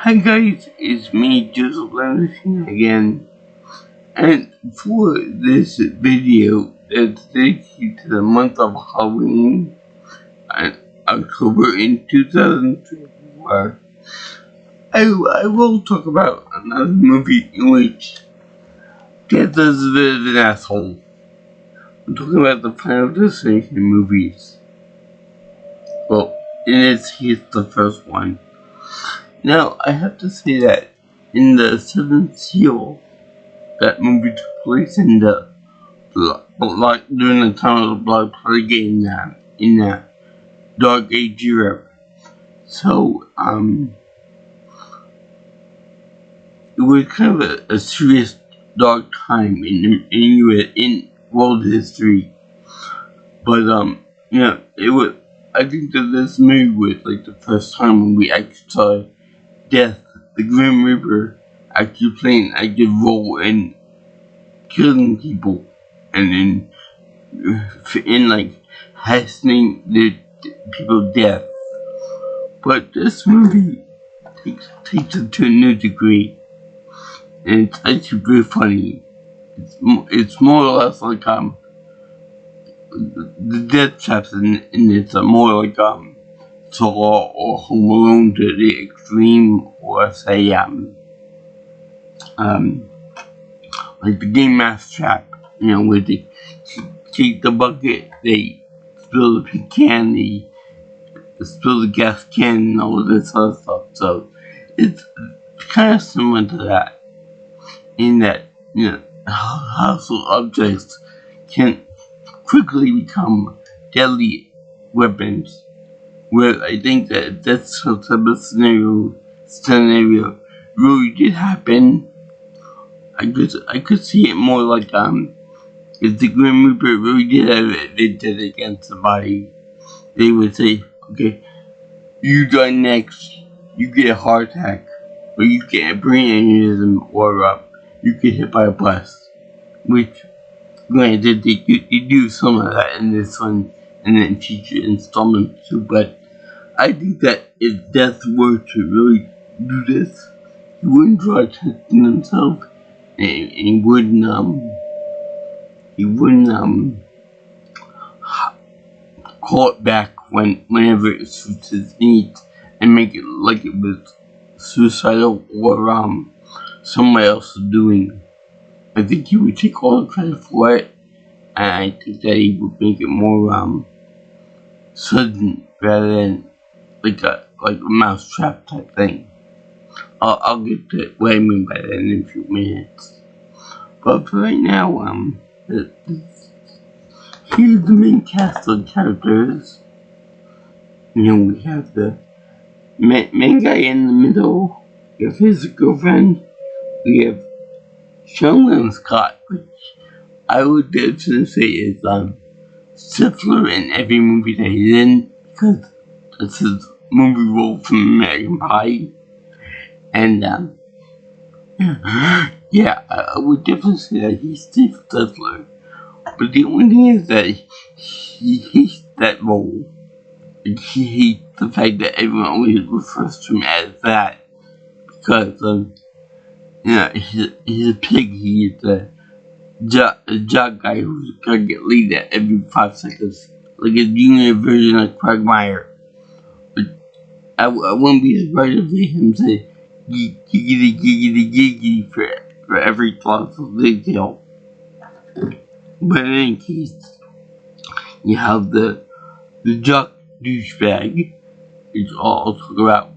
Hi guys, it's me, Joseph Anderson again, and for this video that's dedicated to the month of Halloween and October in 2024, I will talk about another movie in which Death is a bit of an asshole. I'm talking about the Final Destination movies. Well, in this case, the first one. Now, I have to say that in the Seventh Seal, that movie took place in the during the time of the Blood Plague in that Dark Age era. So, it was kind of a serious dark time in world history. But, it was, I think that this movie was like the first time when we actually saw Death, the Grim Reaper, actually playing an active role in killing people and in like hastening the people's death. But this movie takes it to a new degree, and it's actually very funny. It's more or less like the death traps in it's more like Saw or Home Alone to the extreme, or say like the Game Master Trap, where they take the bucket, they spill the pecan, they spill the gas can, and all of this other stuff. So it's kind of similar to that, in that household objects can quickly become deadly weapons. Where I think that that's some type of scenario really did happen. I could see it more like if the Grim Reaper really did have it, they did against somebody, they would say, okay, you die next, you get a heart attack, or you get a brain aneurysm, or you get hit by a bus. Which, granted, they do some of that in this one, and then future installments too, but I think that if Death were to really do this, he wouldn't draw attention to himself, and he wouldn't call it back whenever it suits his needs, and make it like it was suicidal or somebody else is doing. I think he would take all the credit for it, and I think that he would make it more sudden rather than like a mousetrap type thing. I'll get to what I mean by that in a few minutes. But for right now, here's the main cast of characters. We have the main guy in the middle. We have his girlfriend. We have Sean William Scott, which I would definitely say is Stifler in every movie that he's in, because that's his movie role from American Pie. And I would definitely say that he's Steve Stifler. But the only thing is that he hates that role. He hates the fact that everyone always refers to him as that, because he's a pig. He's a jock guy who's gonna get laid at every 5 seconds, like a junior version of Quagmire. But I wouldn't be surprised if they him say giggity for every thoughtful detail. But in any case, you have the jock douchebag, which I'll talk about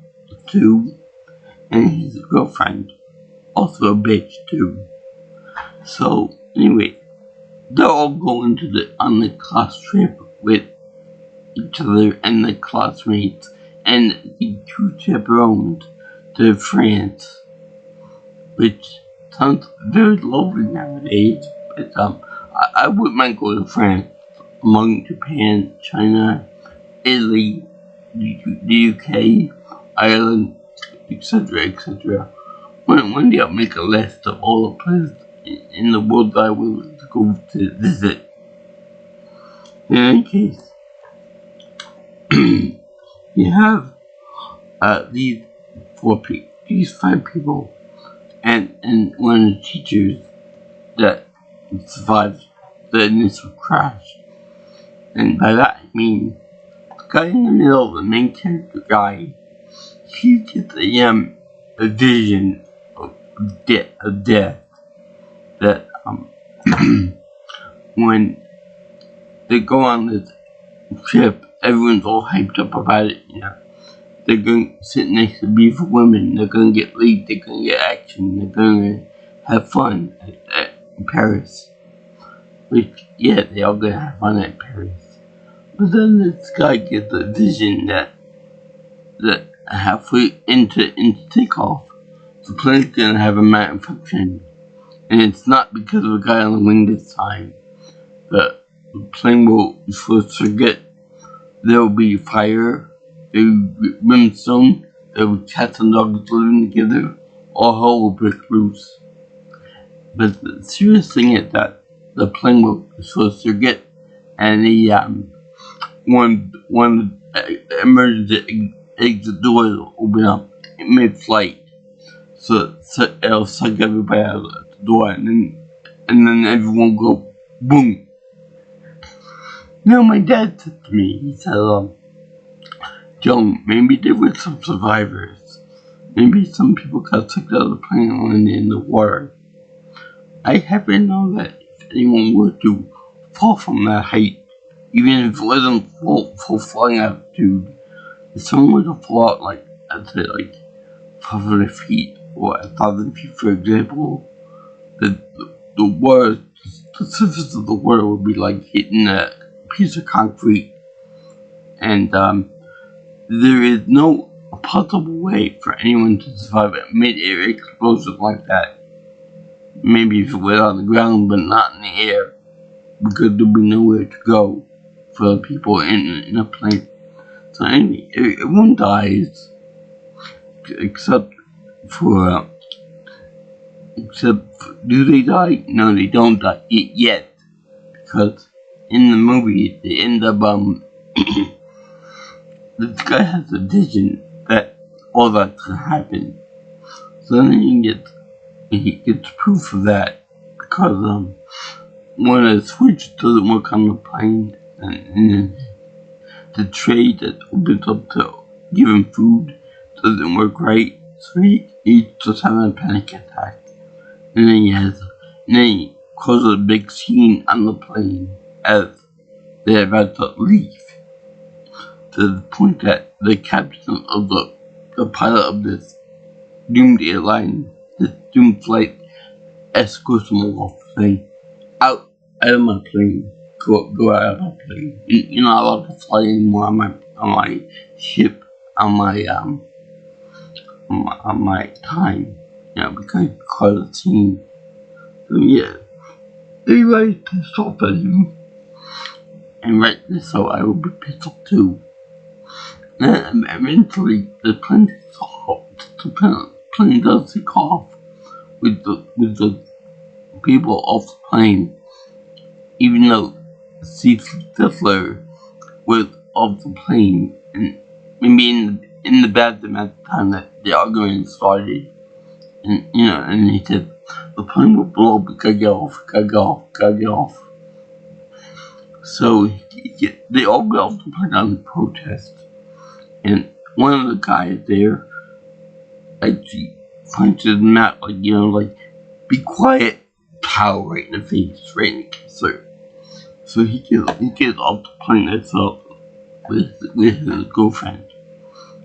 too, and his girlfriend, also a bitch too. So anyway, they're all going on the class trip with each other and the classmates and the 2 chaperones to France, which sounds very lovely nowadays. But I wouldn't mind going to France among Japan, China, Italy, the UK, Ireland, etc., etc. One day I'll make a list of all the places in the world that I will go to visit. In any case, you have these 4 these 5 people, and one of the teachers that survived the initial crash. And by that I mean, the guy in the middle, the main character guy, he gets a vision of death that when they go on this trip, everyone's all hyped up about it. They're going to sit next to beautiful women. They're going to get laid. They're going to get action. They're going to have fun at Paris. Which, yeah, they're all going to have fun at Paris. But then this guy gets a vision that halfway into takeoff, the plane's going to have a malfunction. And it's not because of a guy on the wing this time. The plane will first forget. There will be fire. There will be brimstone. There will be cats and dogs living together. All hell will break loose. But the serious thing is that the plane will first forget, and one emergency exit door will open up mid-flight. So it'll suck everybody out of the door, and then everyone will go boom. My dad said to me, he said, Joe, maybe there were some survivors. Maybe some people got sucked out of the plane and landed in the water. I happen to know that if anyone were to fall from that height, even if it wasn't full flying altitude, if someone were to fall out I'd say 500 feet or 1,000 feet, for example, the water, the surface of the water would be like hitting a piece of concrete, and there is no possible way for anyone to survive a mid-air explosion like that. Maybe if it went on the ground, but not in the air, because there'd be nowhere to go for the people in a plane. So anyway, everyone dies, except for do they die? No, they don't die yet, because in the movie they end up this guy has a vision that all that's gonna happen. So then he gets proof of that, because when a switch doesn't work on the plane, and then the tray that opens up to give him food doesn't work right, so he's just having a panic attack. And then he causes a big scene on the plane as they're about to leave, to the point that the captain of the pilot of this doomed airline, this doomed flight, escorts him off, saying, out of my plane, go out of my plane. You're not allowed to fly anymore on my ship, on my time, because you caused a scene. So yeah, everybody's pissed off at him, and rightly so. I will be pissed off too. And eventually, the plane takes off. The plane does take off with the people off the plane, even though Steve Stifler was off the plane, and maybe in the bathroom at the time that the argument started, and he said, the plane will blow up, gotta get off. So they all got off the plane on the protest, and one of the guys there actually punches him out, be quiet, pow, right in the face, right in the kisser. So he gets off the plane itself with his girlfriend.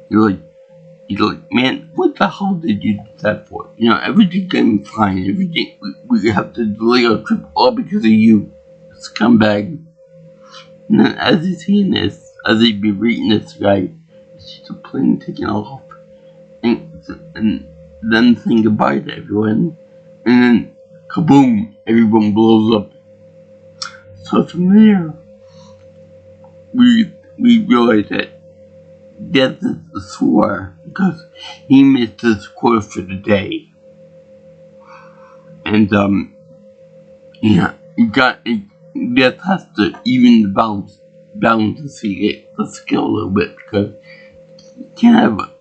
He's like, man, what the hell did you do that for? Everything came fine. Everything, we have to delay our trip all because of you, scumbag. And then as he's seeing this, as he'd be reading this guy, he sees the plane taking off, and then saying goodbye to everyone, and then kaboom, everyone blows up. So from there, we realize that Death is sore because he missed his quota for the day, and Death has to even the balance to see the skill a little bit, because you can't have a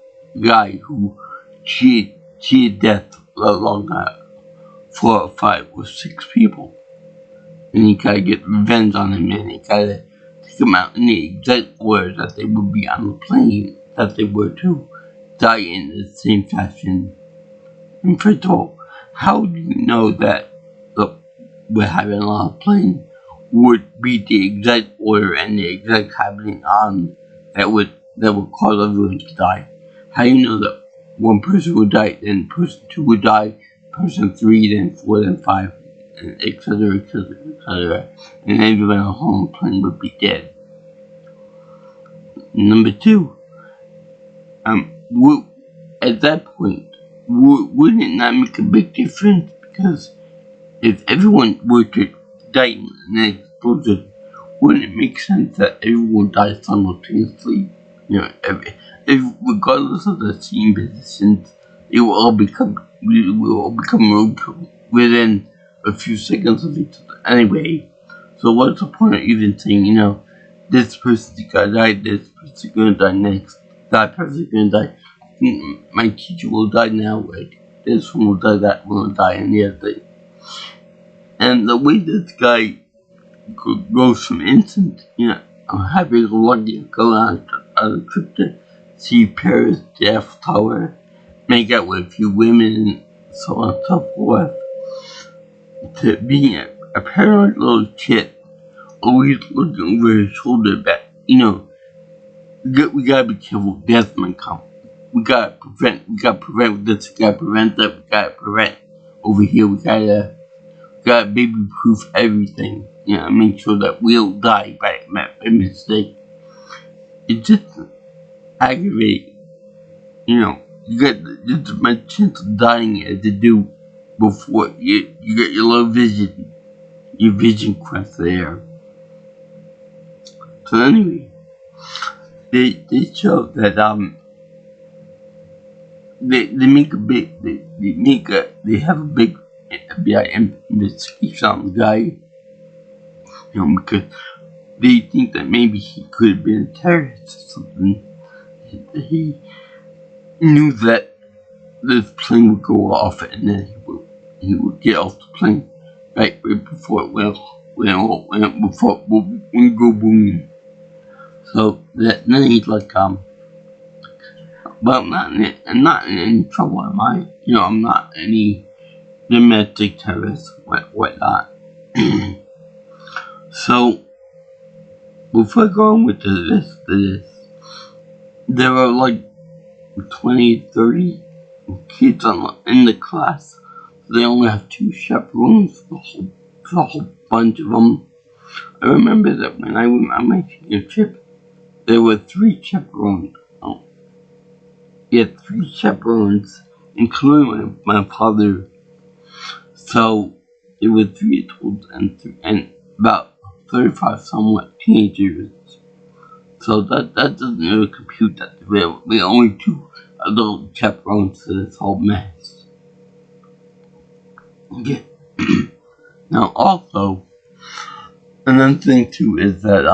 guy who she had death along 4 or 5 or 6 people. And he gotta get revenge on him, and he gotta take them out in the exact order that they would be on the plane, that they were to die in the same fashion. And first of all, how do you know that we're having a lot of plane would be the exact order and the exact happening on that would cause everyone to die? How do you know that one person would die, then person 2 would die, person 3, then 4, then 5, etc., etc., etc., and everyone on the plane would be dead? Number 2, at that point, wouldn't it not make a big difference? Because if everyone were to die in an explosion, wouldn't it make sense that everyone dies simultaneously? You know, if regardless of the team positions, we will all become rogue within a few seconds of each other anyway. So what's the point of even saying, you know, this person's gonna die, this person's gonna die next, that person's gonna die, my teacher will die now, like, this one will die, that one will die, and the other thing. And the way this guy goes from instant, you know, I'm happy to lucky to go on a trip to see Paris, the Eiffel Tower, make out with a few women, and so on and so forth, to being a paranoid little kid, always looking over his shoulder back. You know, we gotta be careful. Death might come. We gotta prevent this. We gotta prevent that. We gotta prevent over here. We gotta baby proof everything. You know, make sure that we don't die by mistake. It's just aggravating. You know, you got just as much chance of dying as you do before you get your low vision, your vision quest there. So anyway, they show that they have a big FBI investigation on the guy, you know, because they think that maybe he could have been a terrorist or something. He knew that this plane would go off, and then he would get off the plane right before it went go boom. So then he's like, well, I'm not in any trouble, am I? You know, I'm not any domestic terrorist, whatnot. So, before going with the rest of this, there are like 20, 30 kids in the class. They only have 2 chaperones for the whole bunch of them. I remember that when I went on my senior trip, there were 3 chaperones. Oh, yeah, 3 chaperones, including my father. So it was 3 adults and about 35 somewhat teenagers. So that doesn't really compute that we're only 2 adult chaperones to this whole mess. Yeah. Now also, another thing too is that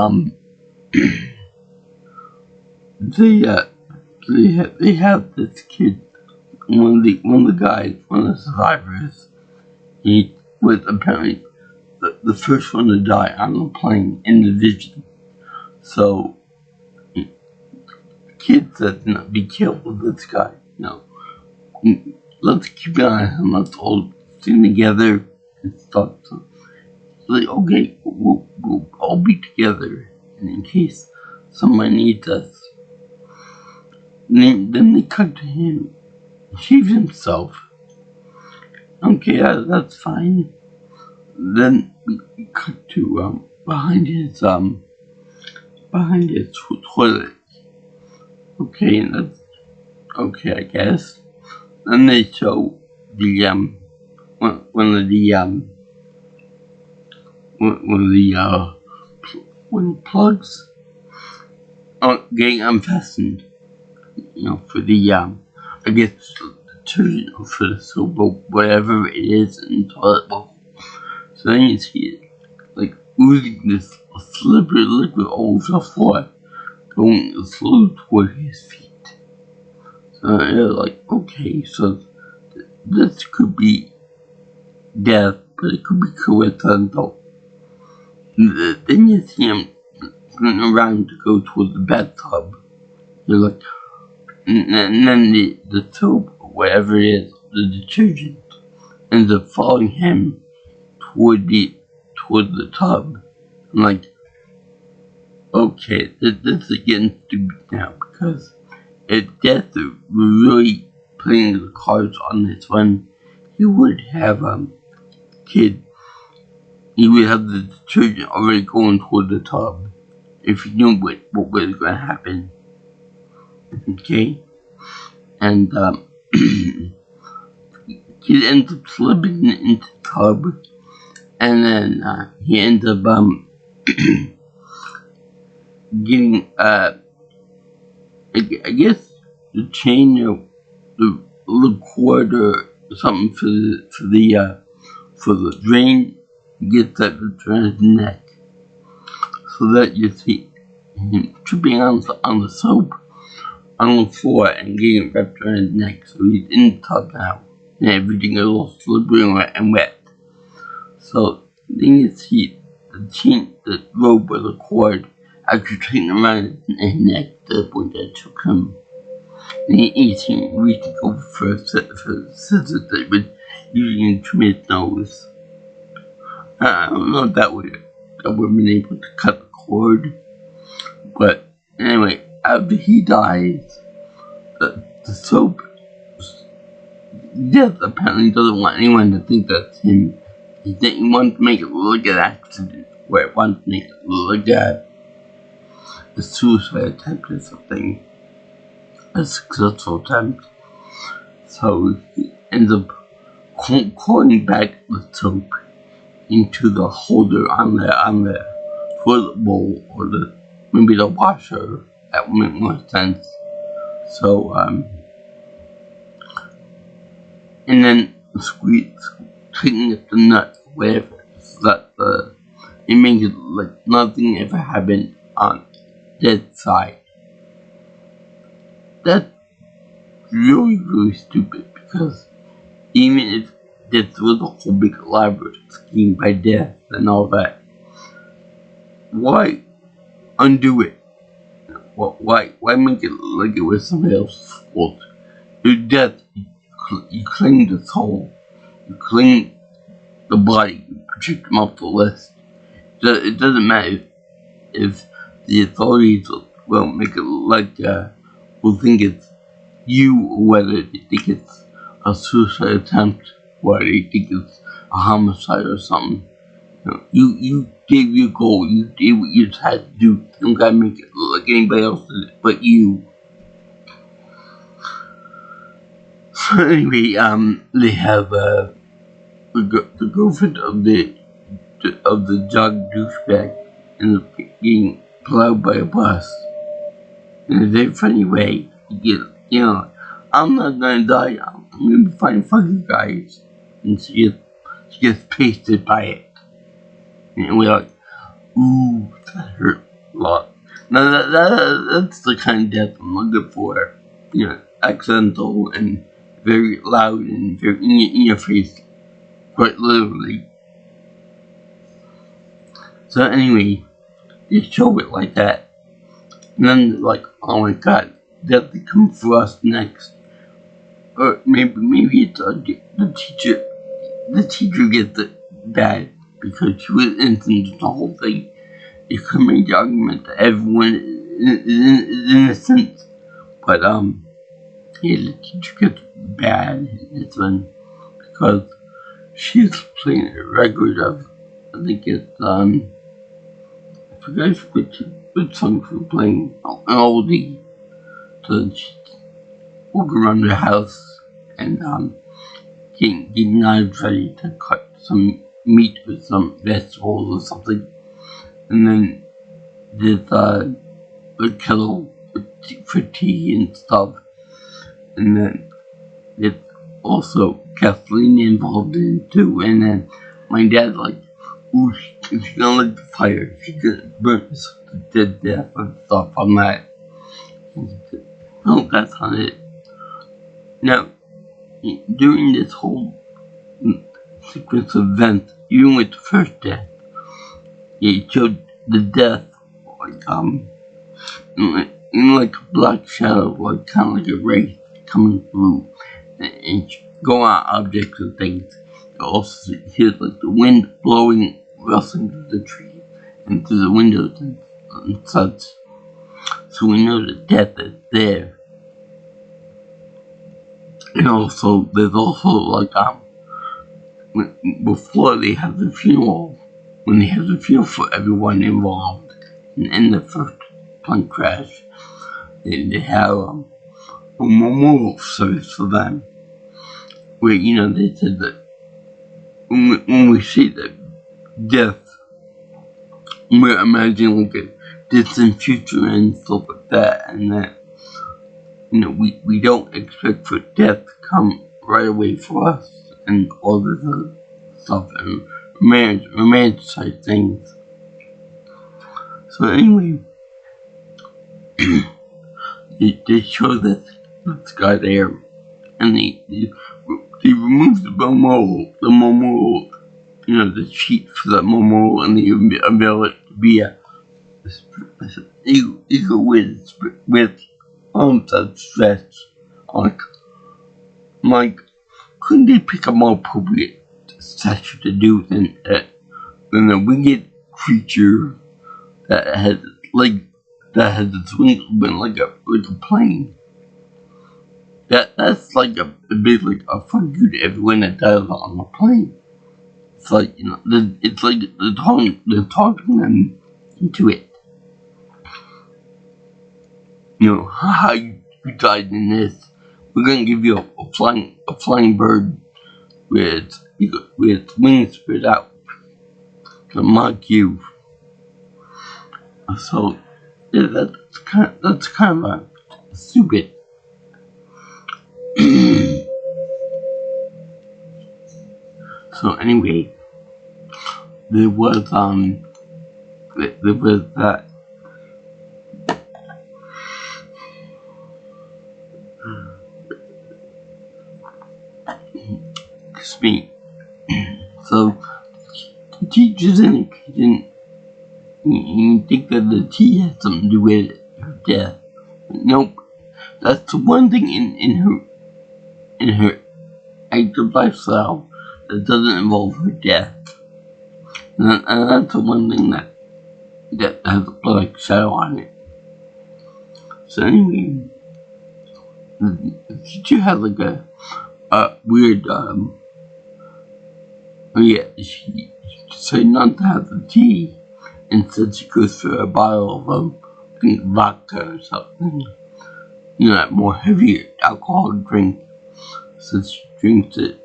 they have this kid, one of the guys, one of the survivors. He was apparently the first one to die on the plane in the vision. So kids said, you know, be careful with this guy. You know, let's keep an eye on him. Let's all sing together and stuff. So, like, okay, we'll all be together, and in case somebody needs us. Then they cut to him, shaves himself. Okay, that's fine. Then we cut to behind his toilet. Okay, that's okay, I guess. Then they show the one of the plugs getting unfastened. You know, for the I guess detergent or for the soap or whatever it is in the toilet bowl. So then you see it like oozing this slippery liquid over the floor, going slow toward his feet. So yeah, like okay, so this could be death, but it could be coincidental. Then you see him turning around to go toward the bathtub. You're like, and then the soap, whatever it is, the detergent, ends up following him toward the tub. I'm like, okay, this is getting stupid now, because if Death were really playing the cards on this one, he would have kid. He would have the detergent already going toward the tub if he knew what was going to happen. Okay, and he ends up slipping into the tub, and then he ends up getting I guess the chain or the cord or something for the drain. Gets that around his neck, so that you see him tripping on the soap on the floor and getting wrapped around his neck. So he's in the tub now, and everything is all slippery and wet. So then you see the rope or the cord actually tighten around his neck to the point that it took him. And he's reaching over for scissors that he was using to trim his nose. I don't know if that would have been able to cut the cord, but anyway, after he dies, the soap Death apparently doesn't want anyone to think that's him. He wants to make it look like an accident, where it wants to make it look like a suicide attempt or something, a successful attempt. So he ends up calling back the soap into the holder on the toilet bowl, or maybe the washer. That would make more sense. So and then tightening up the nut, whatever, so that it makes it like nothing ever happened on Dead's side. That's really stupid, because even if this was a whole big elaborate scheme by Death and all that, why undo it? Why make it like it was somebody else's fault? Your Death, you clean the soul, you clean the body, you protect them off the list. It doesn't matter if the authorities will make it like will think it's you, or whether they think it's a suicide attempt, or they think it's a homicide or something. You gave your goal, you did what you just had to do. You don't gotta make it look like anybody else did it but you. So anyway, they have the girlfriend of the jog douchebag ends up getting plowed by a bus in a very funny way. I'm not gonna die, I'm gonna be fine, fuck you guys. And she gets pasted by it. And we're like, ooh, that hurt a lot. Now that's the kind of death I'm looking for. Accidental and very loud and very in your face, quite literally. So anyway, they show it like that. And then like, oh my god, death to come for us next. Or maybe it's the teacher. The teacher gets it bad because she was innocent in the whole thing. You could make the argument that everyone is innocent, but the teacher gets bad in this one because she's playing a record of, I think it's I forgot which song she was playing, an oldie. So she walk around the house and getting knives ready to cut some meat with some vegetables or something. And then there's a kettle for tea and stuff. And then there's also gasoline involved in it too. And then my dad's like, ooh, she's gonna light the fire. She's gonna burn herself to death and stuff on that. Oh, that's not it. Now, during this whole sequence of events, even with the first death, it showed the death like in like a black shadow, like kind of like a wraith coming through and go on objects and things. You also hear like the wind blowing, rustling through the trees and through the windows and such. So we know the death is there. And also, there's also like before they have the funeral, when they have the funeral for everyone involved in the first plane crash, they have a memorial service for them, where they said that when we see the death, we're imagining like a distant future and stuff like that, and that we don't expect for death to come right away for us and all this other stuff and romanticize things. So anyway, they show this guy there, and they remove the memorial, the sheet for the memorial, and they unveil it to be a eagle with arms outstretched. Like, couldn't they pick a more appropriate statue to do than a winged creature that has its wings open like a plane? That's like a bit like a fuck you to everyone that dies on a plane. It's like it's like they're talking them into it. How you died in this. We're gonna give you a flying bird with wings spread out to mock you. So yeah, that's kind of stupid. So anyway, there was that. Speak. So the teachers in the kitchen, you think that the tea has something to do with her death. But nope. That's the one thing in her active lifestyle that doesn't involve her death. And that's the one thing that has a black shadow on it. So anyway, the teacher had like a weird she decided not to have the tea. Instead, she goes for a bottle of vodka or something. That more heavier alcoholic drink. So she drinks it,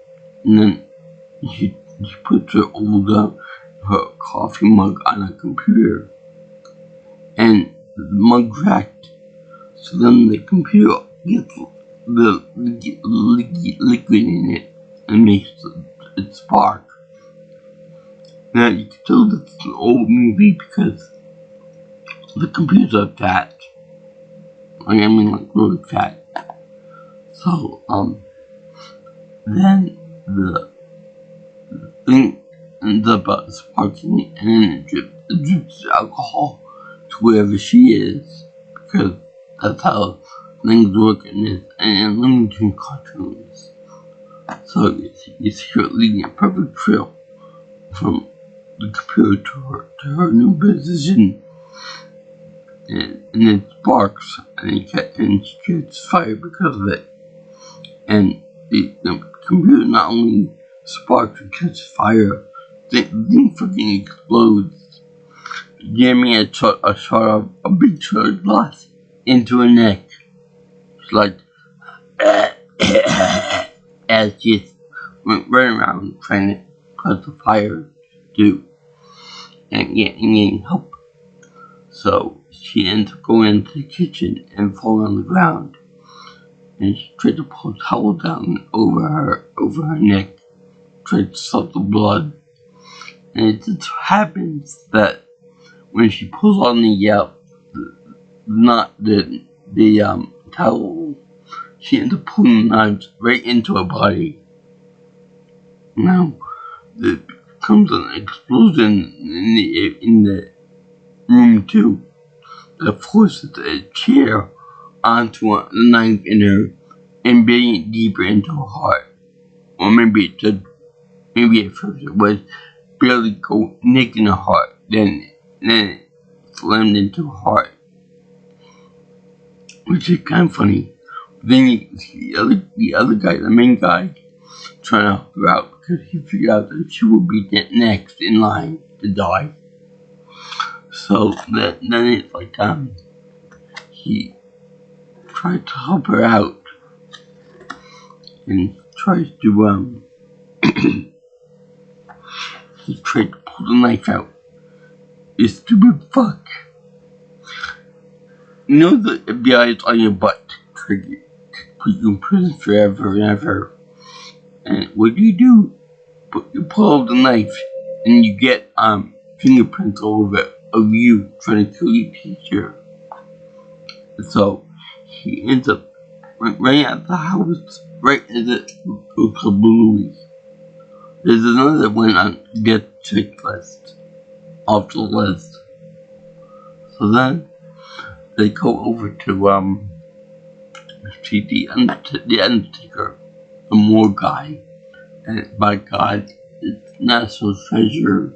and then she puts her her coffee mug on a computer, and the mug cracked. So then the computer gets the liquid in it and makes it spark. Now you can tell this is an old movie because the computers are fat. Like really fat. So then the thing ends up sparking, and then it drips alcohol to wherever she is, because that's how things work in Looney Tunes cartoons. So it's leading a perfect trail from the computer to her new position, and it sparks, and she gets fired because of it. And the computer not only sparks and catches fire, the thing freaking explodes, jamming a big shot of glass into her neck. It's like as she went running around trying to cause the fire to and getting help. So she ends up going into the kitchen and falling on the ground. And she tried to pull a towel down over her neck, tried to stop the blood. And it just happens that when she pulls on the towel, she ends up pulling knives right into her body. Now, there comes an explosion in the room too that forces a chair onto a knife in her, embedding it deeper into her heart. Or maybe at first it was barely go nicking her heart, then it slammed into her heart, which is kind of funny. Then you see the other guy, the main guy, trying to help her out because he figured out that she would be next in line to die. So then it's like he tried to help her out and tries to he tried to pull the knife out. You stupid fuck. You know the FBI is on your butt to put you in prison forever and ever. And what do? You pull out the knife and you get fingerprints all over it of you trying to kill your teacher. So he ends up right at the house, right as it goes kablooey. There's another one on death checklist off the list. So then they go over to see the Undertaker, the morgue guy, and by God, it's National Treasure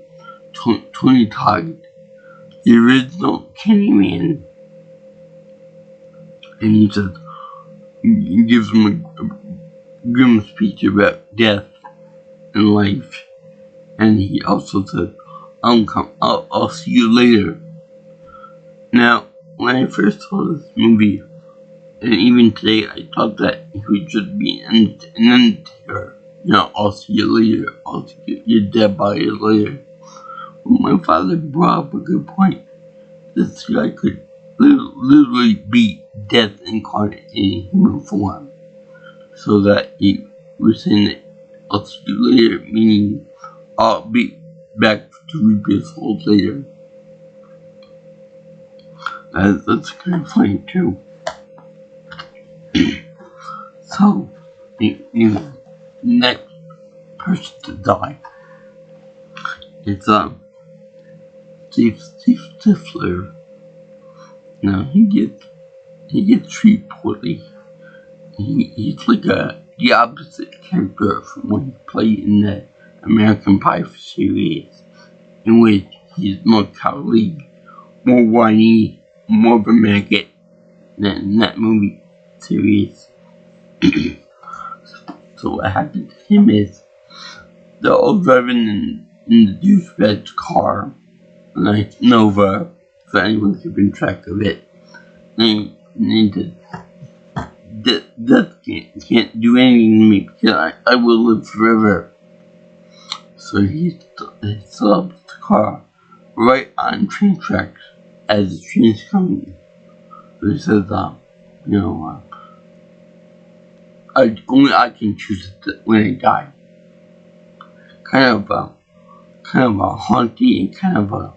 Tony Todd, the original Candyman. And he says, he gives him a grim speech about death and life. And he also said, I'll see you later. Now, when I first saw this movie, and even today, I thought that he would just be an Undertaker. You know, I'll see you later. I'll see your dead body later. But my father brought up a good point. This guy could literally be death incarnate in human form. So that he was saying that I'll see you later, meaning I'll be back to reap your souls later. That's kind of funny too. So, the next person to die is Steve Stifler. Now he gets treated poorly. He's like the opposite character from what he played in the American Pie series, in which he's more cowardly, more whiny, more of a maggot than that movie series. So what happened to him is they're all driving in the douchebag's car, a nice Nova, for anyone keeping track of it. And death can't do anything to me because I will live forever. So he stops the car right on train tracks as the train's coming. So he says, only I can choose when I die. Kind of a haunty and kind of a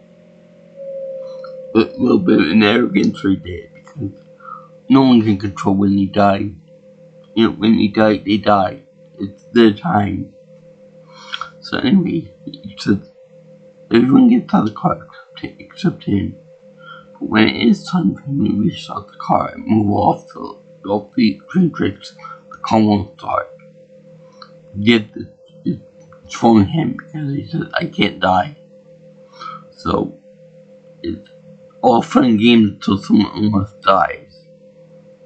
little bit of an arrogance right there, because no one can control when you die. You know, when they die. It's their time. So anyway, he says everyone gets out of the car except him. But when it is time for him to restart the car and move off the train tracks, the car won't start. Yet it's from him because he says, I can't die. So it's all fun and games until someone almost dies.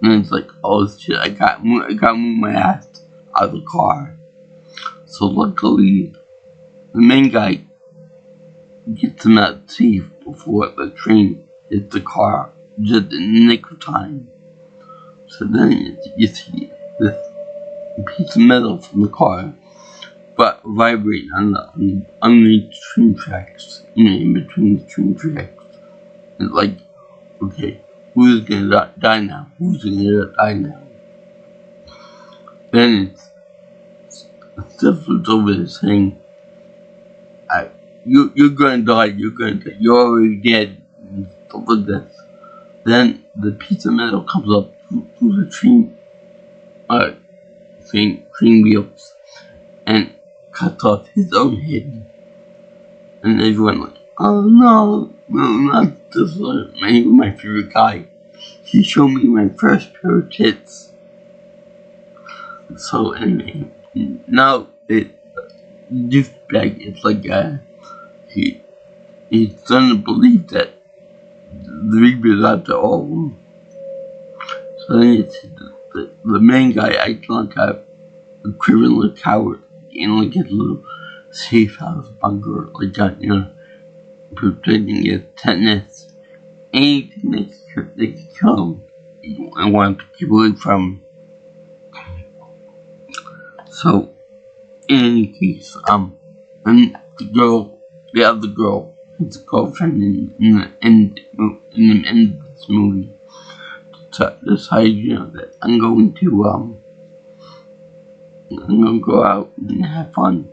And then it's like, oh shit, I got move my ass out of the car. So luckily, the main guy gets him out safe before the train hits the car, just in the nick of time. So then you see this piece of metal from the car, but vibrating underneath the train tracks, in between the train tracks. It's like, okay, who's gonna die now? Who's gonna die now? Then it's Stifler's over there saying, you're gonna die, you're already dead, and stuff like this. Then the piece of metal comes up through the train uh, train wheels and cuts off his own head. And everyone like, oh no, not this one. My favorite guy. He showed me my first pair of tits. So anyway, now this bag is like he's gonna believe that the Reaper's out to all of them. So then it's the main guy acting like a criminal coward in like his little safe house bunker, like that, protecting his tetanus. Anything they could kill him and want to keep away from him. So, in any case, and the other girl, his girlfriend in the end of this movie, decided, that I'm going to go out and have fun.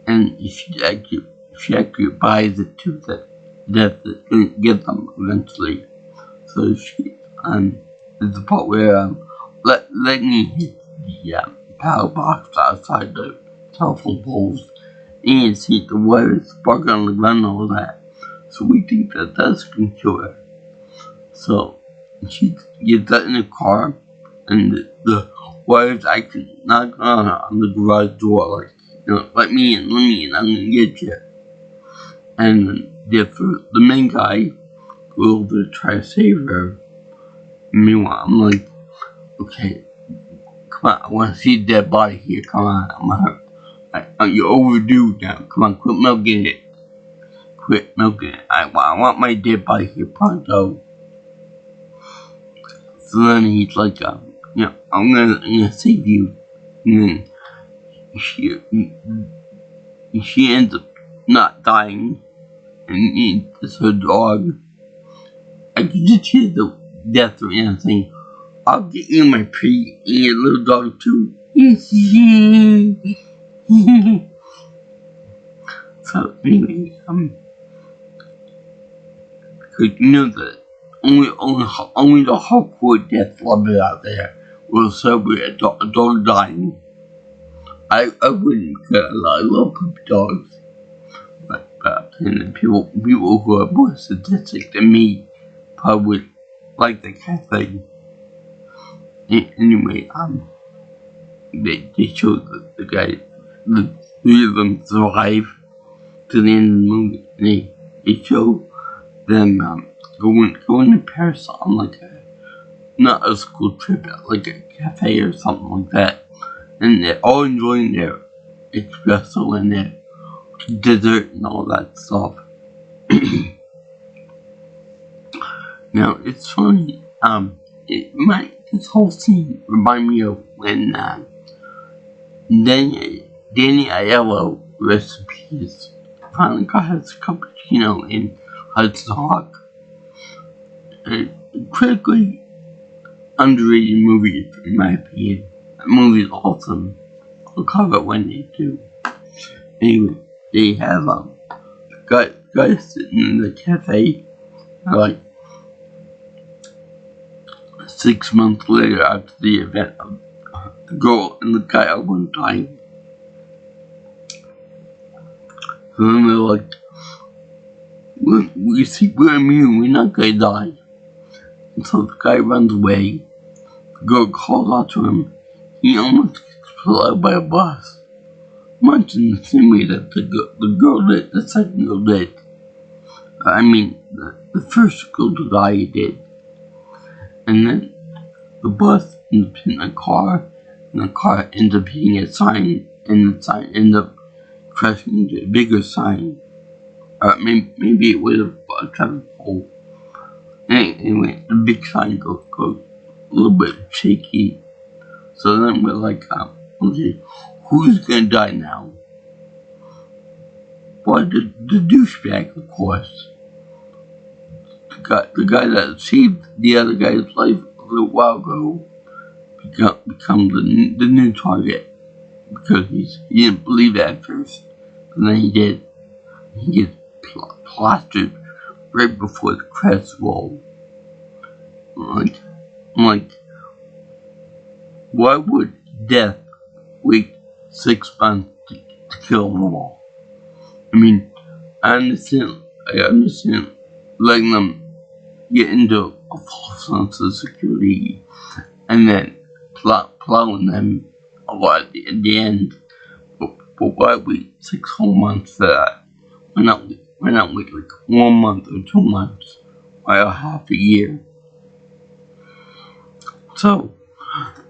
And she actually buys the two that gonna get them eventually. So she, there's the part where, Lightning hits the, power box outside the telephone poles, and see the wires spark on the ground and all that. So we think that that's gonna kill her. So she gets that in the car, and the wires actually knock on the garage door, like, let me in, I'm gonna get you. And the main guy goes over to try to save her. Meanwhile, I'm like, okay, come on, I want to see a dead body here. Come on, you're overdue now. Come on, quit milking it. I want my dead body here pronto. So then he's like, I'm gonna save you. And then she ends up not dying, and it's her dog. I can just hear the death threat saying, I'll get you my pretty and your little dog too. So anyway, because that only the hardcore death lovers out there will celebrate a dog dying. I wouldn't, because I love puppy dogs. But people who are more sadistic than me probably would like that kind of thing. Anyway, they showed the guy, the three of them survive to the end of the movie. They show them going to Paris on like not a school trip, like a cafe or something like that, and they're all enjoying their espresso and their dessert and all that stuff. Now it's funny. This whole scene remind me of when Danny Aiello, rest in peace, finally got his cappuccino in Hudson Hawk. A critically underrated movie, in my opinion. That movie's awesome. I'll cover it when they do. Anyway, they have guys sitting in the cafe, like 6 months later after the event of the girl and the guy at one time. So then they're like, we're immune, we're not gonna die. And so the guy runs away. The girl calls out to him. He almost gets pulled out by a bus. Much in the same way that the girl did, the second girl did. I mean, the first girl to die did. And then the bus ends up hitting a car, and the car ends up hitting a sign, and the sign ends up crashing into a bigger sign. Maybe it was a traffic pole. Anyway, the big sign goes a little bit shaky. So then we're like, okay, who's gonna die now? Well, the douchebag, of course. The guy that saved the other guy's life a little while ago become the new target, because he didn't believe it at first, and then he did. He gets plastered right before the credits roll. I'm like, why would death wait 6 months to kill them all? I mean, I understand letting them get into a false sense of security and then plowing them a lot at the end. But why wait 6 whole months for that? Why not wait like 1 month or 2 months or half a year? So,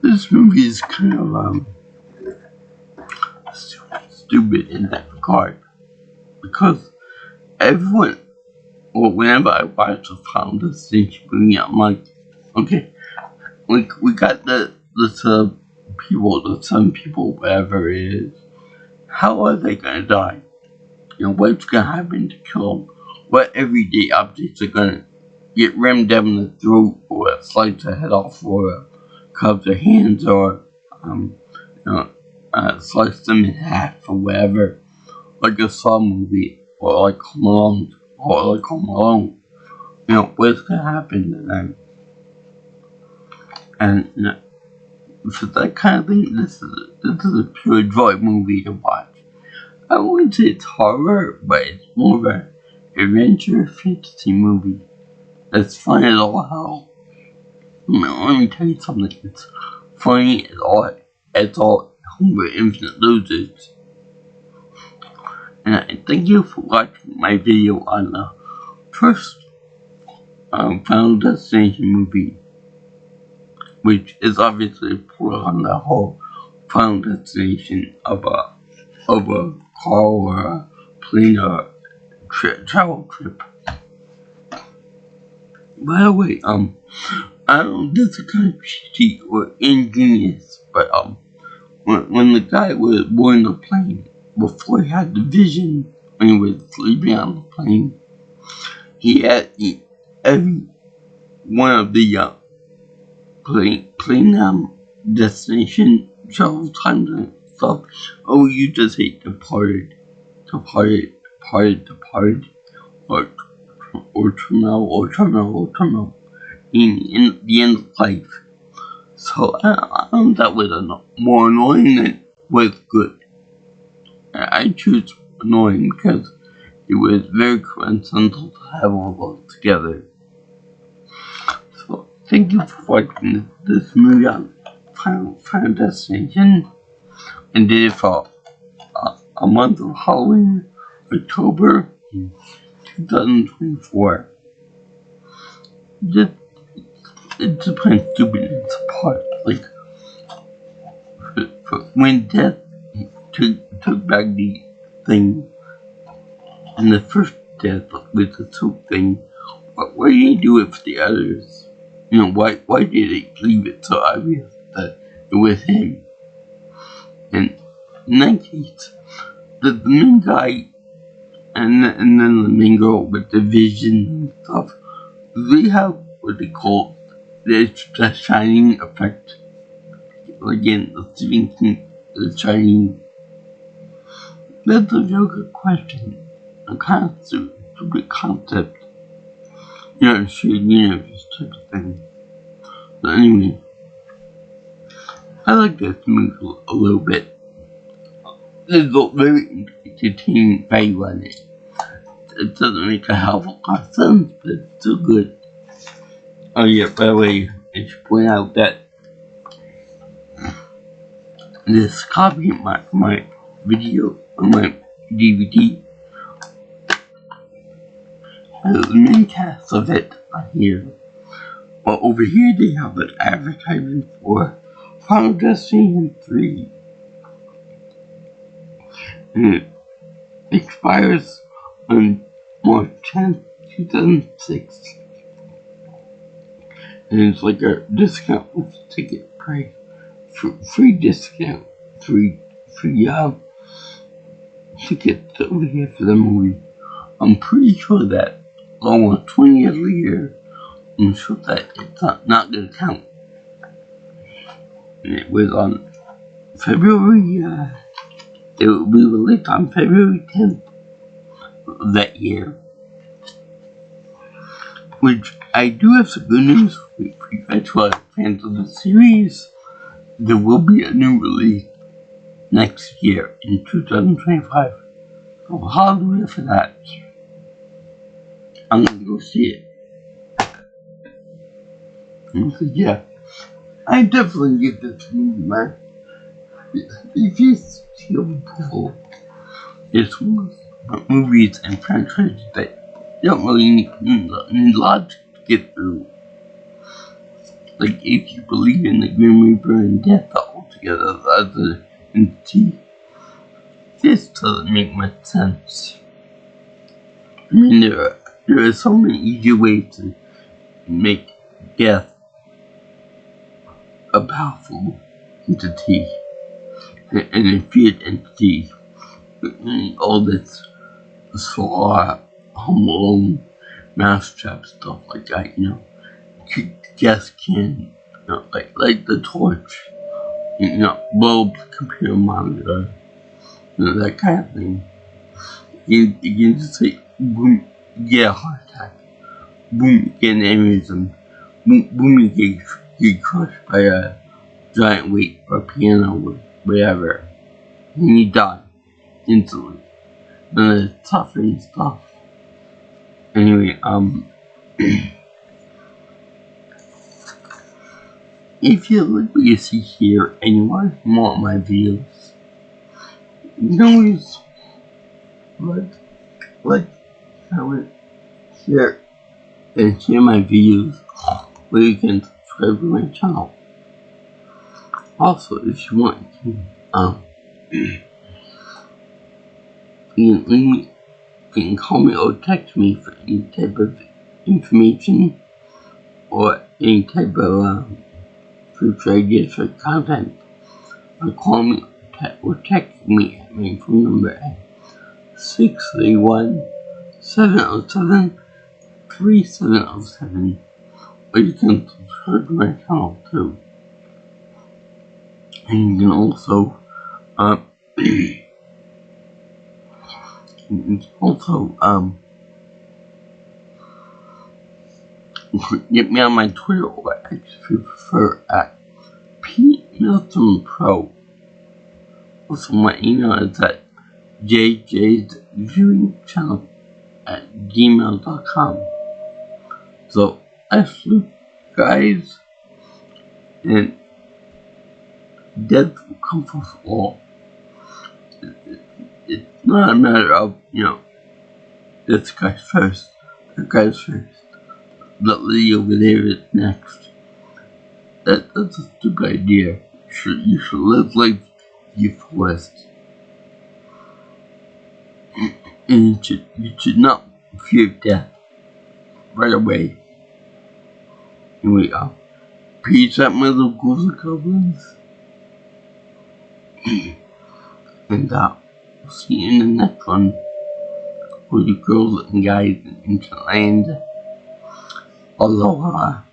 this movie is kind of stupid in that regard, because everyone, or whenever I watch a Final Destination movie, I'm like, okay, we got the people, the some people, whatever it is. How are they gonna die? You know, what's gonna happen to kill them? What everyday objects are gonna get rammed down the throat, or slice their head off, or cut their hands, or slice them in half, or whatever, like a Saw movie, or like Home Alone, You know, what's gonna happen to them? And for that kind of thing, this is a pure joy movie to watch. I wouldn't say it's horror, but it's more of an adventure fantasy movie. It's funny as all hell. Let me tell you something. It's funny as all Homer Infinite Losers. And I thank you for watching my video on the first Final Destination movie, which is obviously a put on the whole Final Destination of a car or a plane or travel trip. By the way, I don't know if this is kind of cheesy or ingenious, but when the guy was boarding the plane, before he had the vision, when he was sleeping on the plane, he had every one of the plane destination travel times and stuff. Oh, you just hate departed, or terminal in the end of life. So that was more annoying than was good. I choose annoying because it was very coincidental to have all those together. So thank you for watching this movie on Final Destination, and did it for a month of Halloween, October 2024. It's a kind of stupid in its part. Like, when Death took back the thing, and the first Death with the soap thing, why did he do it for the others? You know, why did he leave it so obvious that it was him? And in that case, the main guy and then the main girl with the vision and stuff, they have what they call the Shining effect. Again, the Stephen King, the Shining. That's a real good question. A kind of stupid concept. You know, shared universe type of thing. But anyway, I like this movie a little bit. There's a very entertaining value on it. It doesn't make a hell of a lot of sense, but it's still good. Oh yeah, by the way, I should point out that this copy of my video, or my DVD, has the main cast of it on here. But over here they have an advertisement for Final Destination 3. And it expires on March 10th, 2006. And it's like a discount with ticket price. Free discount. Free tickets over here for the movie. I'm pretty sure that almost 20 years later, I'm sure that it's not gonna count. And it was on February, it will be released on February 10th of that year. Which I do have some good news for you guys who are fans of the series. there will be a new release next year in 2025. So hallelujah for that. I'm gonna go see it. And so, yeah, I definitely get this movie, man. If you see before, it's one of the movies and franchises that you don't really need logic to get through. Like, if you believe in the Grim Reaper and Death altogether as an entity, this doesn't make much sense. I mean, there are so many easy ways to make Death a powerful entity and a feared entity. All this Slaw, Home Alone, Mousetrap stuff like that, Death can, like the torch, blow up the computer monitor, that kind of thing. You can just say, boom, get a heart attack, boom, get an aneurysm, boom, you get crushed by a giant weight or piano or whatever, and you die instantly. And it's tough and stuff. Anyway, if you like what you see here and you want more of my videos, you can always like, comment, share, and share my videos, where you can subscribe to my channel. Also, if you want to, you can call me or text me for any type of information or any type of future ideas for content. Or call me or text me at my phone number at 631-707-3707. Or you can subscribe to my channel too. And you can also get me on my Twitter or X if you prefer at PMiltonPro. Also, my email is at jjsviewingchannel@gmail.com. So, I salute guys, and death will come for us all. It's not a matter of, this guy's first, that guy's first, that lady over there is next. That's a stupid idea. You should live life to your fullest. And you should not fear death right away. Anyway, peace out, my little ghouls and goblins. And we'll see you in the next one. For you girls and guys in Interland. Aloha.